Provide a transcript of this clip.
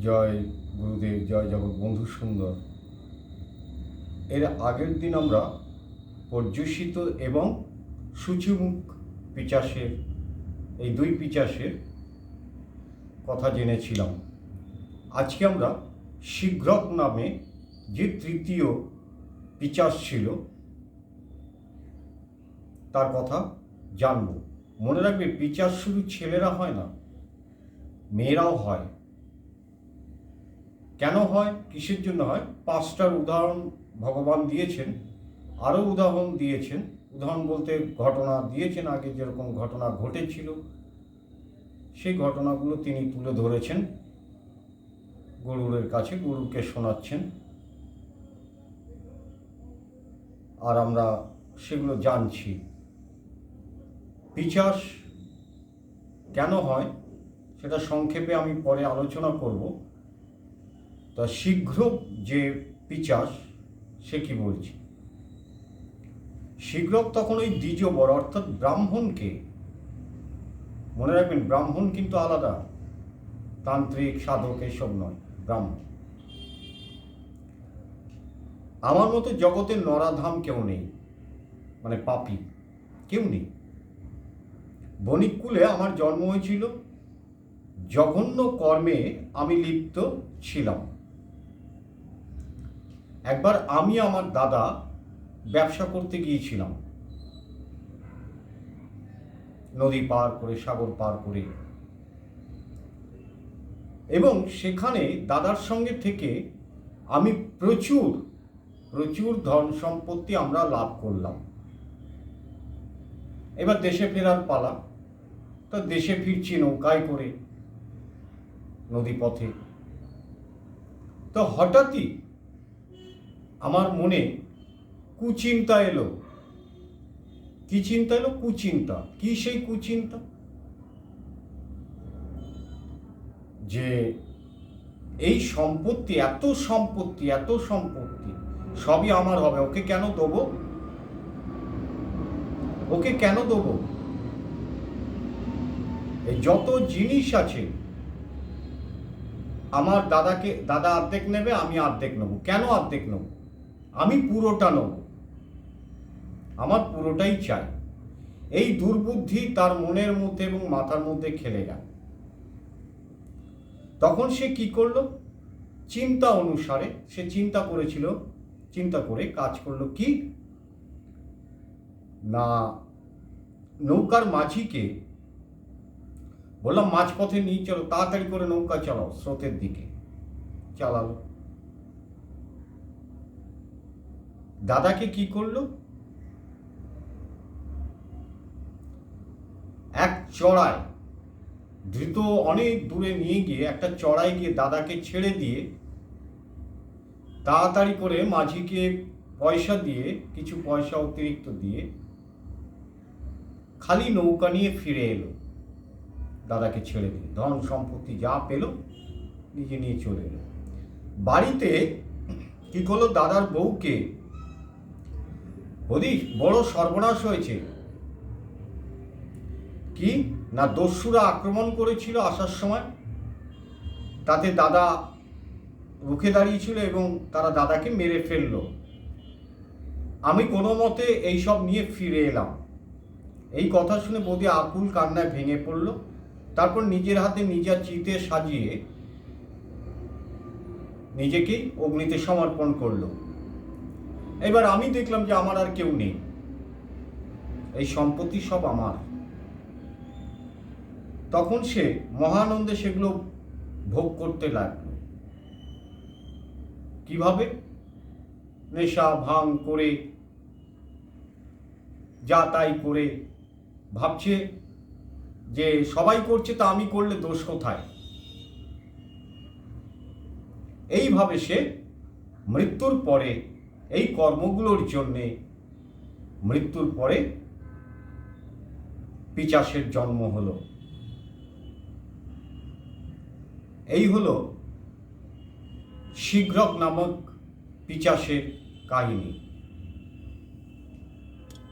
জয় গুরুদেব, জয় জগৎ বন্ধু সুন্দর। এর আগের দিন আমরা পর্যুষিত এবং সূচিমুখ পিচাসের এই দুই পিচাসের কথা জেনেছিলাম। আজকে আমরা শীঘ্রক নামে যে তৃতীয় পিচাস ছিল তার কথা জানব। মনে রাখবে, পিচাস শুধু ছেলেরা হয় না, মেয়েরাও হয়। কেন হয়, কিসের জন্য হয়, 5টার উদাহরণ ভগবান দিয়েছেন, আরও উদাহরণ দিয়েছেন। উদাহরণ বলতে ঘটনা দিয়েছেন, আগে যেরকম ঘটনা ঘটেছিল সেই ঘটনাগুলো তিনি তুলে ধরেছেন গরুরের কাছে, গরুকে শোনাচ্ছেন, আর আমরা সেগুলো জানছি। পিচাস কেন হয় সেটা সংক্ষেপে আমি পরে আলোচনা করব। তা শীঘ্র যে পিচাস সে কি বলছে, শীঘ্রক তখন ওই দ্বিজবর অর্থাৎ ব্রাহ্মণকে, মনে রাখবেন ব্রাহ্মণ কিন্তু আলাদা, তান্ত্রিক সাধক এসব নয়, ব্রাহ্মণ। আমার মতো জগতের নরাধাম কেউ নেই, মানে পাপী কেউ নেই। বণিককুলে আমার জন্ম হয়েছিল, জঘন্য কর্মে আমি লিপ্ত ছিলাম। একবার আমি আমার দাদা ব্যবসা করতে গিয়েছিলাম, নদী পার করে, সাগর পার করে, এবং সেখানে দাদার সঙ্গে থেকে আমি প্রচুর ধন সম্পত্তি আমরা লাভ করলাম। এবার দেশে ফেরার পালা। তো দেশে ফিরছি নৌকায় করে, নদী পথে। তো হঠাৎই আমার মনে কুচিন্তা এলো। কি চিন্তা এলো? কুচিন্তা। কি সেই কুচিন্তা? যে এই সম্পত্তি, এত সম্পত্তি সবই আমার হবে, ওকে কেন দেবো? এই যত জিনিস আছে, আমার দাদা অর্ধেক নেবে, আমি অর্ধেক নেবো। কেন অর্ধেক নেবো? আমি পুরোটা নেব, আমার পুরোটাই চাই। এই দুর্বুদ্ধি তার মনের মধ্যে এবং মাথার মধ্যে খেলে গেল। তখন সে কি করলো? চিন্তা অনুসারে সে চিন্তা করে কাজ করলো। কি না, নৌকার মাঝিকে বললাম মাঝপথে নিয়ে চলো, তাড়াতাড়ি করে নৌকা চালাও, স্রোতের দিকে চালালো। দাদাকে কি করলো? এক চড়ায় দ্রুত অনেক দূরে নিয়ে গিয়ে, একটা চড়ায় গিয়ে দাদাকে ছেড়ে দিয়ে তাড়াতাড়ি করে মাঝিকে পয়সা দিয়ে, কিছু পয়সা অতিরিক্ত দিয়ে খালি নৌকা নিয়ে ফিরে এলো। দাদাকে ছেড়ে দিয়ে ধন সম্পত্তি যা পেল নিজে নিয়ে চলে এলো। বাড়িতে কি করলো? দাদার বউকে, বলি বড় সর্বনাশ হয়েছে। কি না, দস্যুরা আক্রমণ করেছিল আসার সময়, তাতে দাদা রুখে দাঁড়িয়েছিল এবং তারা দাদাকে মেরে ফেললো। আমি কোনো মতে এইসব নিয়ে ফিরে এলাম। এই কথা শুনে বৌদি আকুল কান্নায় ভেঙে পড়ল। তারপর নিজের হাতে নিজের চিতে সাজিয়ে নিজেকেই অগ্নিতে সমর্পণ করলো। এবার আমি দেখলাম যে আমার আর কেউ নেই, এই সম্পত্তি সব আমার। তখন সে মহানন্দে সেগুলো ভোগ করতে লাগলো। কিভাবে? নেশা ভাঙ করে, যা তাই করে, ভাবছে যে সবাই করছে, তা আমি করলে দোষ কোথায়? এইভাবে সে মৃত্যুর পরে, এই কর্মগুলোর জন্যে মৃত্যুর পরে পিচাসের জন্ম হলো। এই হলো শীঘ্রক নামক পিচাসের কাহিনী।